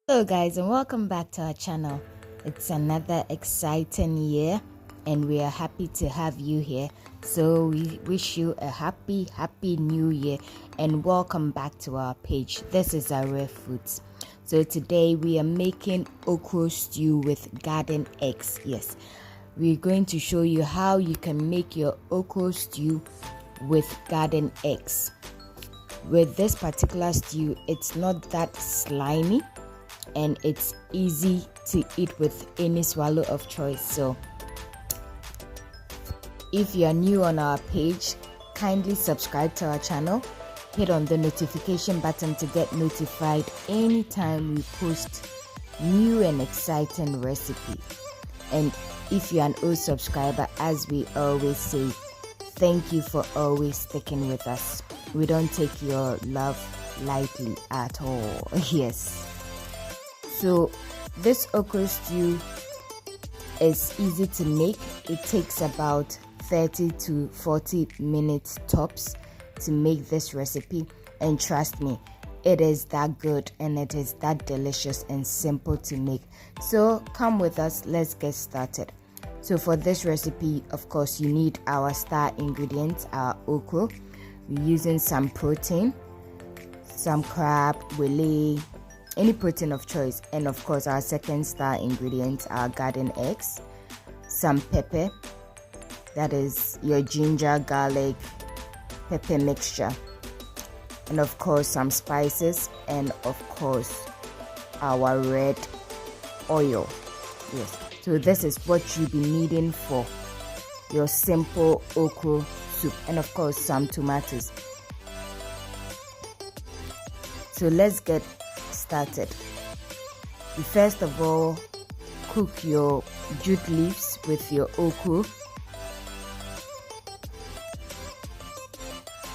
Hello guys, and welcome back to our channel. It's another exciting year and we are happy to have you here. So we wish you a happy new year and welcome back to our page. This is our rare foods. So today we are making okro stew with garden eggs. Yes, we're going to show you how you can make your okro stew with garden eggs. With this particular stew, it's not that slimy and it's easy to eat with any swallow of choice. So if you are new on our page, kindly subscribe to our channel, hit on the notification button to get notified anytime we post new and exciting recipe. And if you're an old subscriber, as we always say, thank you for always sticking with us. We don't take your love lightly at all. Yes. So this okra stew is easy to make. It takes about 30 to 40 minutes tops to make this recipe, and trust me, it is that good and it is that delicious and simple to make. So come with us, let's get started. So for this recipe, of course, you need our star ingredients, our okra. We're using some protein, some crab, wele, any protein of choice, and of course our second star ingredient, our garden eggs, some pepper, that is your ginger, garlic, pepper mixture, and of course some spices, and of course our red oil. Yes, so this is what you'll be needing for your simple okra soup, and of course some tomatoes. So let's get started. You first of all cook your jute leaves with your okra.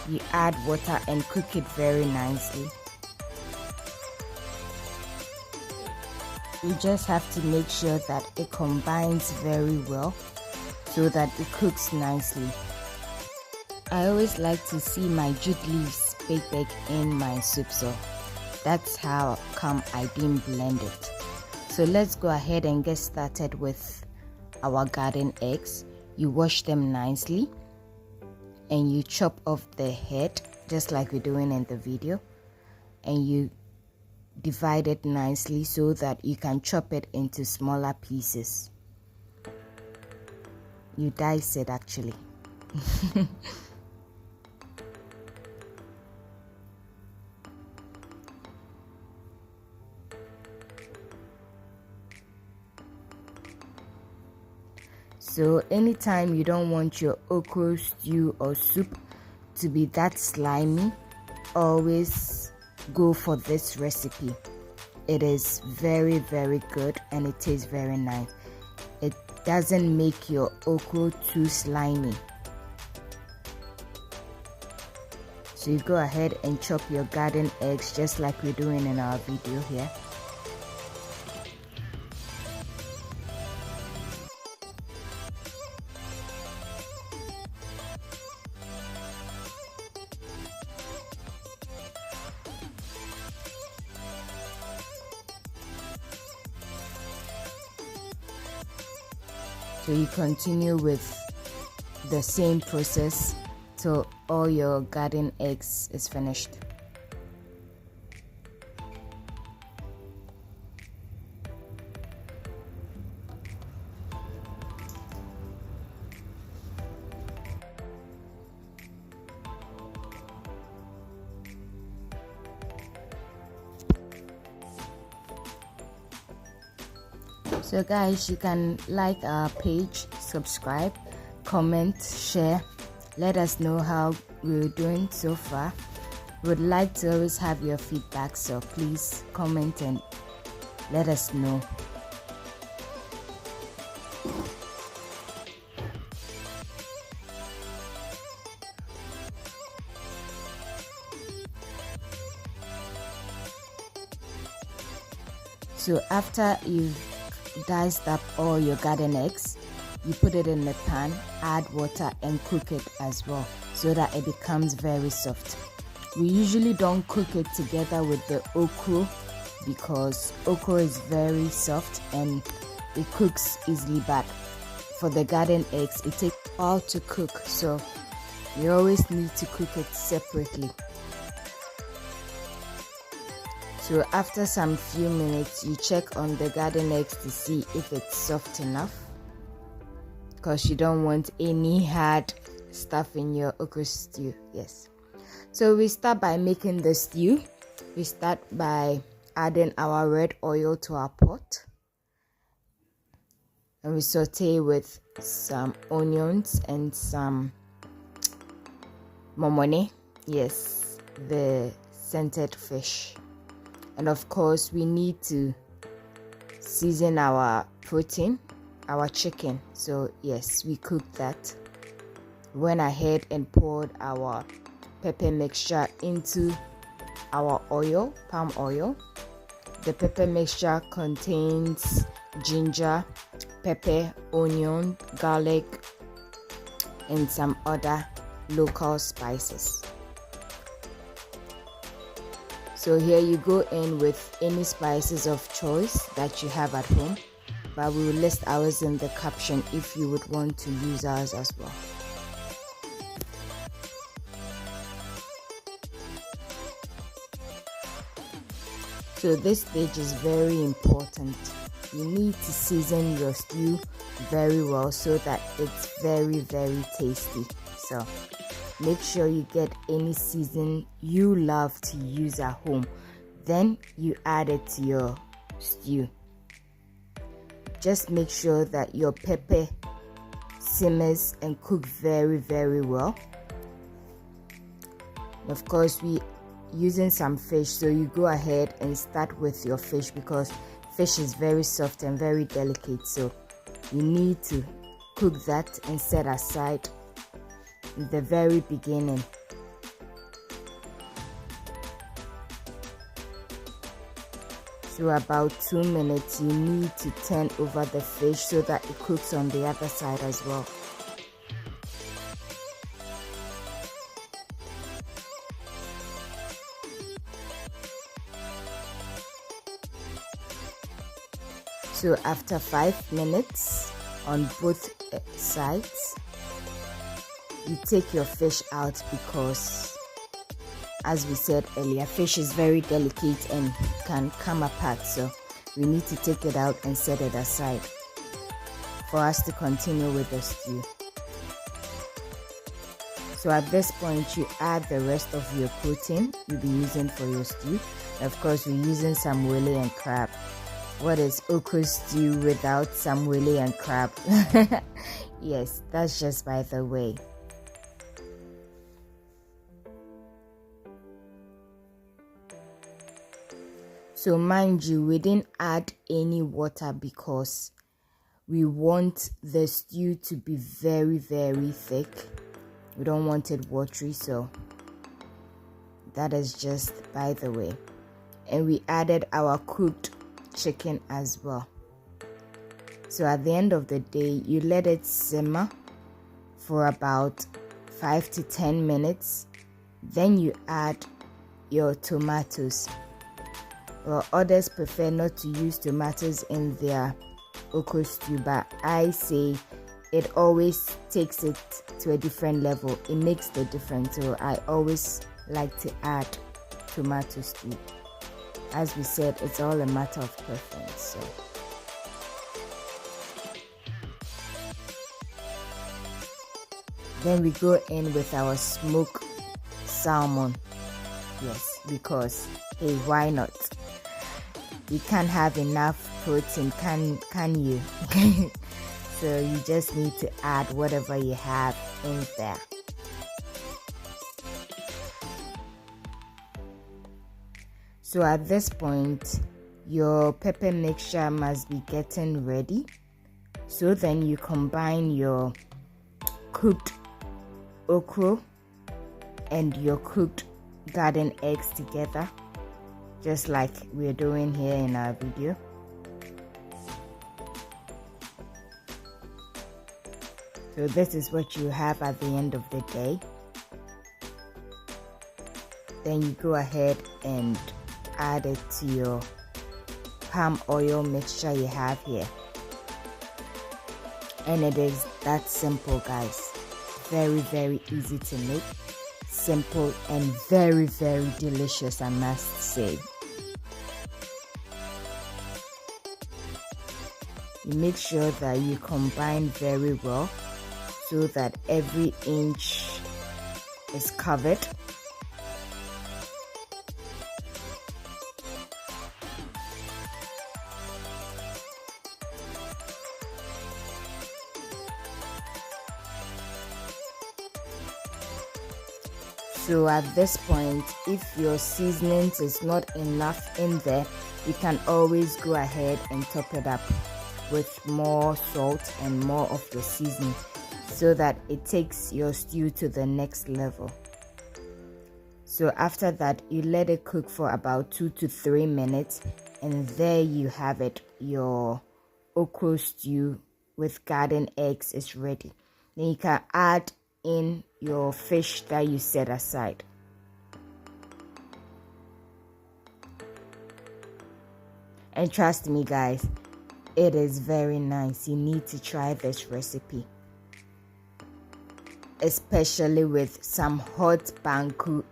You add water and cook it very nicely. You just have to make sure that it combines very well so that it cooks nicely. I always like to see my jute leaves big in my soup, so that's how come I didn't blend it. So let's go ahead and get started with our garden eggs. You wash them nicely and you chop off the head just like we're doing in the video, and you divide it nicely so that you can chop it into smaller pieces. You dice it actually. So anytime you don't want your okra stew or soup to be that slimy, always go for this recipe. It is very good and it tastes very nice. It doesn't make your okra too slimy. So you go ahead and chop your garden eggs just like we're doing in our video here. So you continue with the same process till all your garden eggs is finished. So guys, you can like our page, subscribe, comment, share. Let us know how we're doing so far. We would like to always have your feedback, so please comment and let us know. So after you've diced up all your garden eggs, you put it in the pan, add water and cook it as well so that it becomes very soft. We usually don't cook it together with the okra because okro is very soft and it cooks easily, but for the garden eggs it takes a while to cook, so you always need to cook it separately. So after some few minutes, you check on the garden eggs to see if it's soft enough, because you don't want any hard stuff in your okra stew. Yes. So we start by making the stew. We start by adding our red oil to our pot, and we saute with some onions and some momone. Yes, the scented fish. And of course, we need to season our protein, our chicken. So yes, we cooked that. Went ahead and poured our pepper mixture into our oil, palm oil. The pepper mixture contains ginger, pepper, onion, garlic, and some other local spices. So here you go in with any spices of choice that you have at home, but we will list ours in the caption if you would want to use ours as well. So this stage is very important. You need to season your stew very well so that it's very, very tasty. So make sure you get any season you love to use at home. Then you add it to your stew. Just make sure that your pepper simmers and cook very, very well. Of course, we using some fish, so you go ahead and start with your fish because fish is very soft and very delicate, so you need to cook that and set aside in the very beginning. So about 2 minutes you need to turn over the fish so that it cooks on the other side as well. So after 5 minutes on both sides, you take your fish out because, as we said earlier, fish is very delicate and can come apart, so we need to take it out and set it aside for us to continue with the stew. So at this point you add the rest of your protein you'll be using for your stew. Of course, we're using some willy and crab. What is okra stew without some willy and crab? Yes, that's just by the way. So mind you, we didn't add any water because we want the stew to be very, very thick. We don't want it watery, so that is just by the way. And we added our cooked chicken as well. So at the end of the day, you let it simmer for about 5 to 10 minutes. Then you add your tomatoes. Well, others prefer not to use tomatoes in their okra stew, but I say it always takes it to a different level. It makes the difference, so I always like to add tomatoes too. As we said, it's all a matter of preference. So then we go in with our smoked salmon. Yes, because hey, why not? You can't have enough protein, can you? So you just need to add whatever you have in there. So at this point, your pepper mixture must be getting ready. So then you combine your cooked okra and your cooked garden eggs together, just like we're doing here in our video. So this is what you have at the end of the day. Then you go ahead and add it to your palm oil mixture you have here. And it is that simple, guys. Very, very easy to make, simple, and very, very delicious, I must say. You make sure that you combine very well so that every inch is covered. So at this point, if your seasonings is not enough in there, you can always go ahead and top it up with more salt and more of your seasoning so that it takes your stew to the next level. So after that, you let it cook for about 2 to 3 minutes, and there you have it. Your okro stew with garden eggs is ready. Then you can add in your fish that you set aside. And trust me, guys, it is very nice. You need to try this recipe, especially with some hot banku.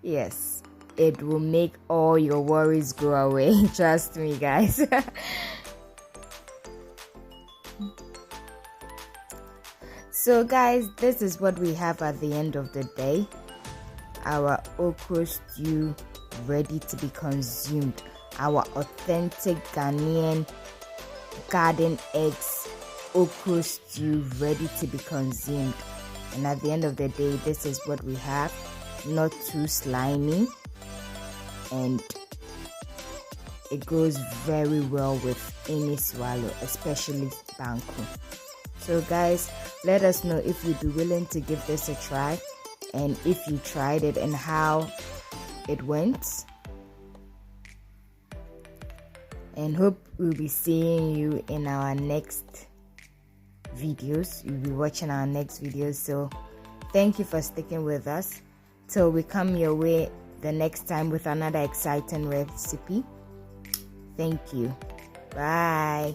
Yes, it will make all your worries go away. Trust me, guys. So guys, this is what we have at the end of the day. Our okra stew ready to be consumed. Our authentic Ghanaian garden eggs okra stew ready to be consumed. And at the end of the day, this is what we have. Not too slimy, and it goes very well with any swallow, especially banku. So guys, let us know if you'd be willing to give this a try, and if you tried it and how it went. And hope we'll be seeing you in our next videos. You'll be watching our next videos. So thank you for sticking with us till we come your way the next time with another exciting recipe. Thank you. Bye.